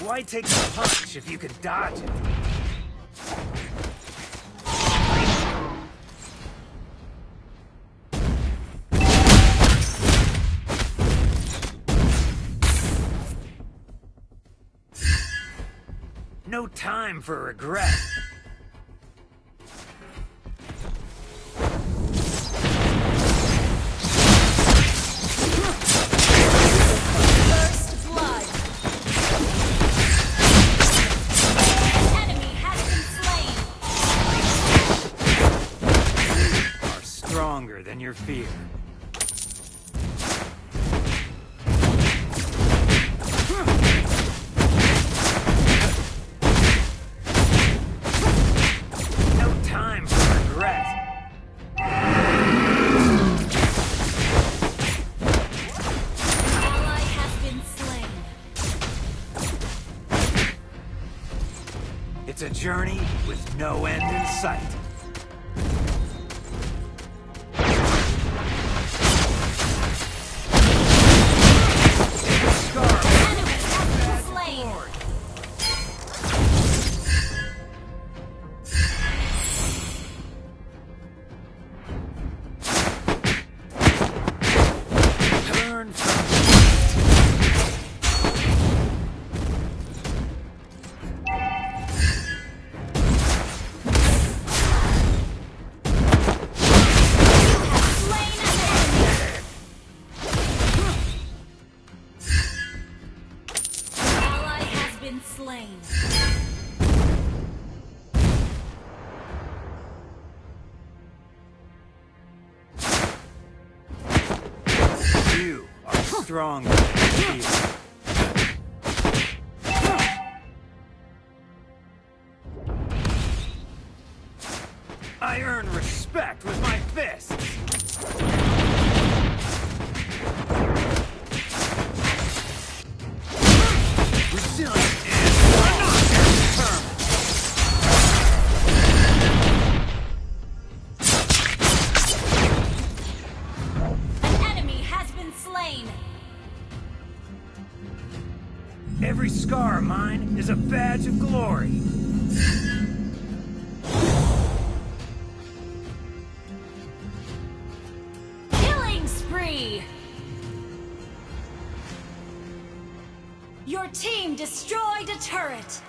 Why take the punch if you can dodge it? No time for regret. First blood. An enemy has been slain. Are stronger than your fear. No time for regret. Ally has been slain. It's a journey with no end in sight. Scar. Enemy has been slain. Learn from Slain an enemy. Ally has been slain. you are stronger than fear. I earn respect with my fists. Resilient and not determined. An enemy has been slain. Every scar of mine is a badge of glory. Killing spree. Your team destroyed a turret.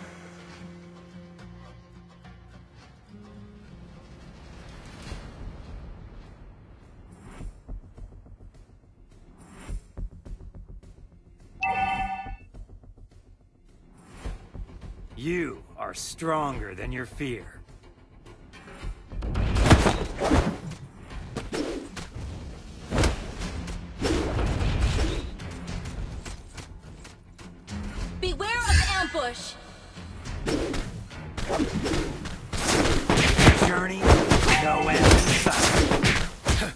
You are stronger than your fear. Beware of ambush. Journey, no end in sight.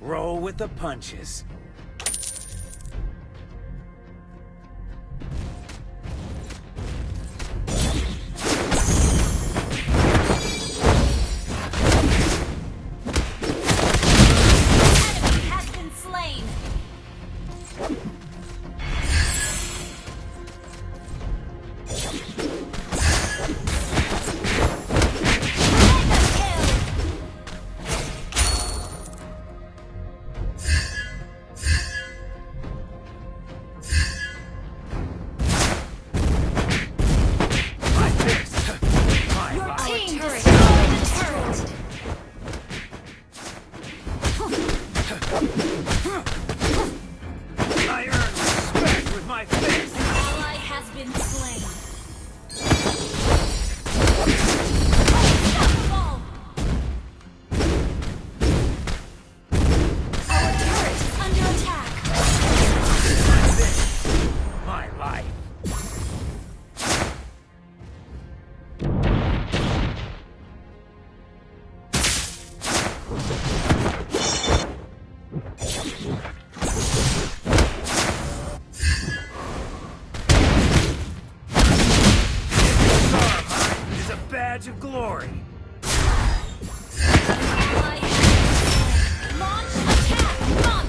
Roll with the punches. Enemy has been slain. Mega kill. My fist, my Your life. team destroyed a turret. I earn respect with my fist. Ally has been slain. Unstoppable. Our turret is under attack. My fist, my life. Scar of mine is a badge of glory. Ally has been slain. Launch attack.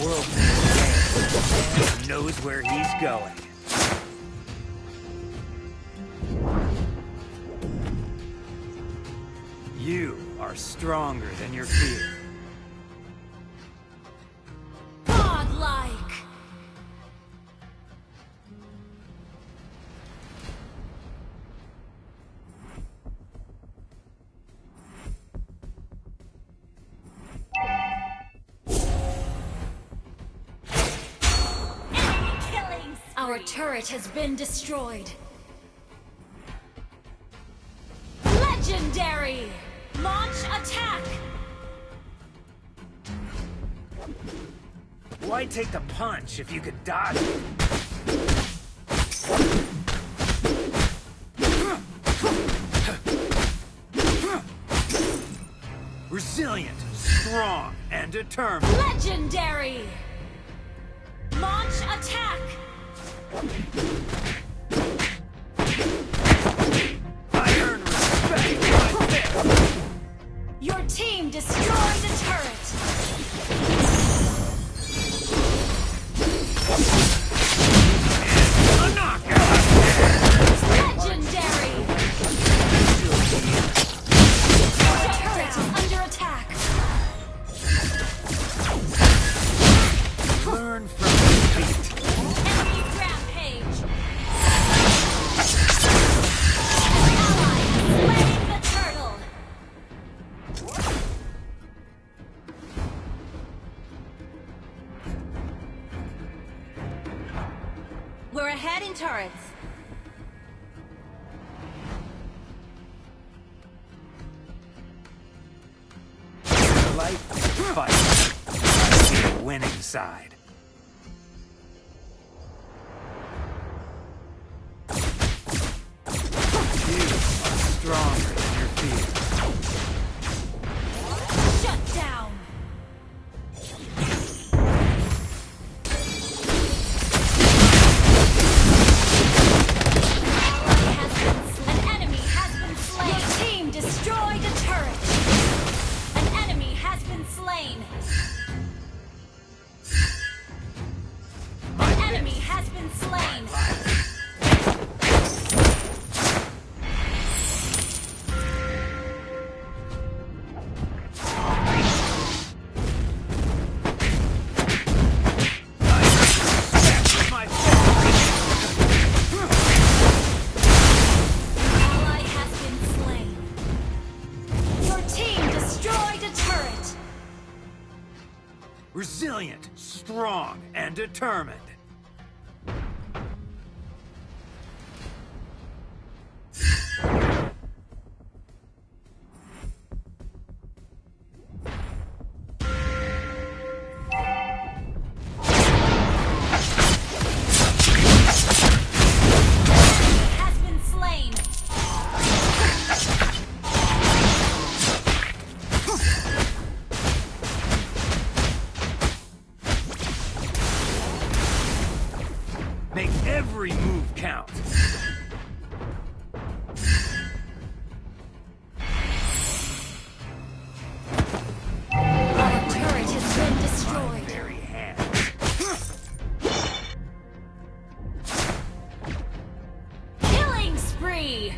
World man knows where he's going. You are stronger than your fear. Godlike. Our turret has been destroyed. Legendary! Launch attack! Why take the punch if you could dodge it? Resilient, strong, and determined. Legendary! Launch attack! I earn respect with my fist. Your team destroyed a turret! A knockout! Legendary! Your turret is under attack! Learn from defeat. Enemy rampage! An ally has slain the turtle! We're ahead in turrets. Life fight. The winning side. You are stronger than your fear. Shut down! An enemy has been slain! Your team destroyed a turret! An enemy has been slain! An enemy has been slain! My Ally has been slain. Your team destroyed a turret. resilient, strong, and determined. Has been slain. Make every move count. Our turret has been My destroyed. very hands. Killing spree.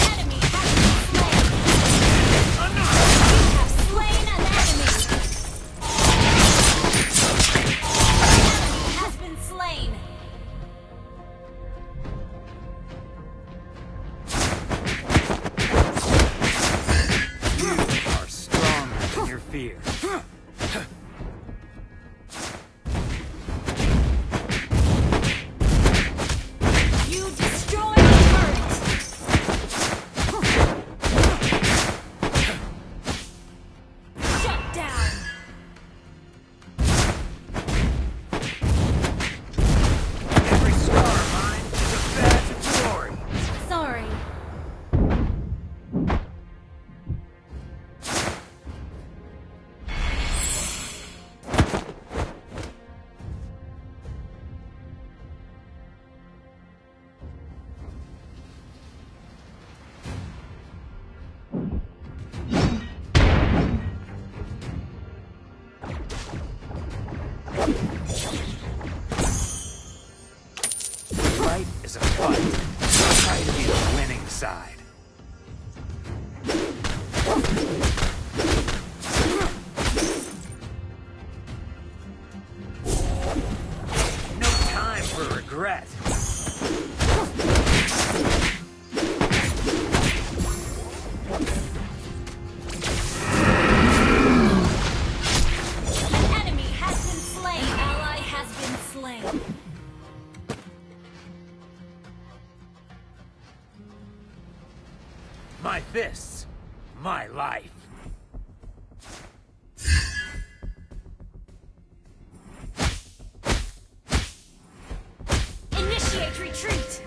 Enemy has been slain. Life is a fight. Try to be the winning side. No time for regret. An enemy has been slain. An ally has been slain. My fists, my life. Initiate retreat.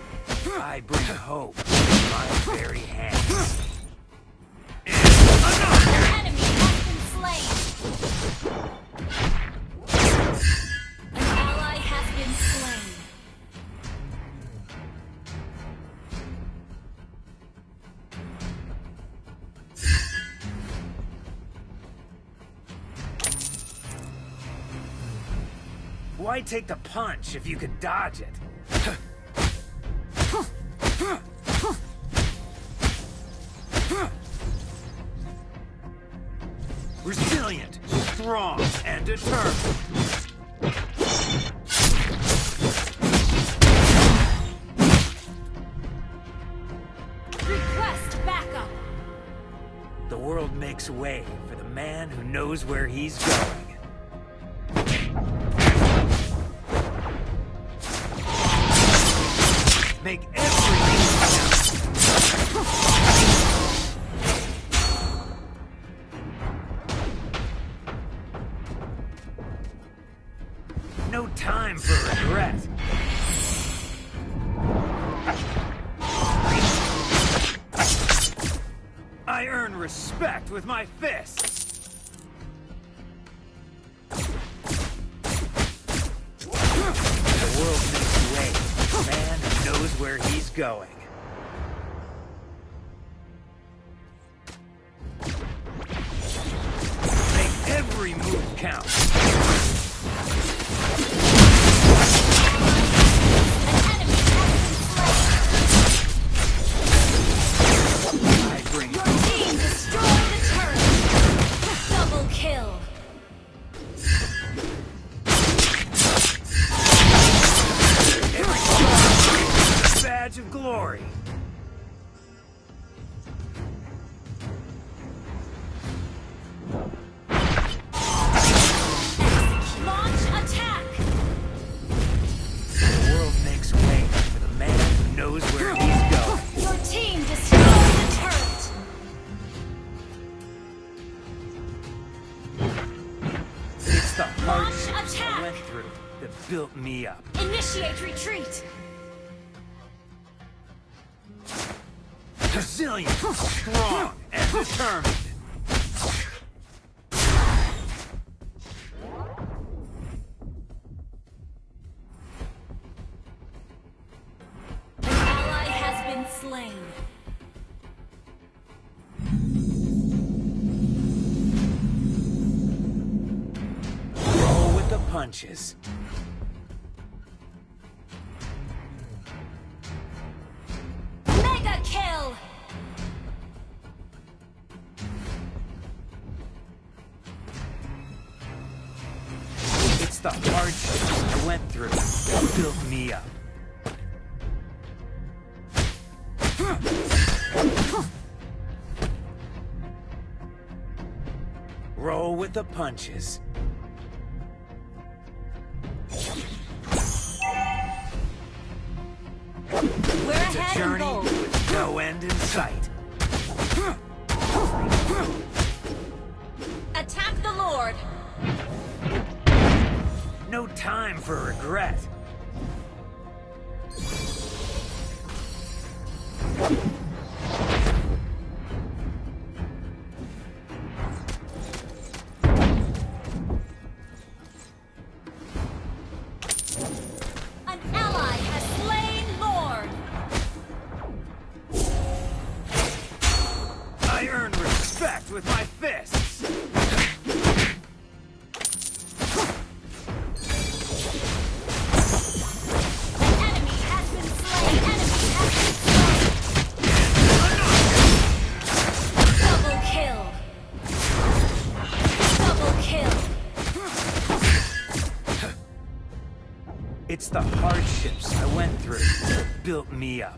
I bring hope in my very hands. And An enemy has been slain. An ally has been slain. why take the punch if you can dodge it? Resilient, strong, and determined. Request backup. The world makes way for the man who knows where he's going. Make every no time for regret. I earn respect with my fists. The world makes way for the man who knows where he's going. Make every move count. Of glory. Launch attack. The world makes way for the man who knows where he's going. Your team destroyed the turret. It's the Launch hardships I attack. went through that built me up. Initiate retreat. Resilient, strong, and determined. An ally has been slain. Roll with the punches. Mega kill. It's the hardships I went through that built me up. Roll with the punches. We're It's a ahead in journey gold. with no end in sight. Attack the Lord. No time for regret. An ally has slain Lord. I earn respect with my fists. An enemy has been I went through built me up.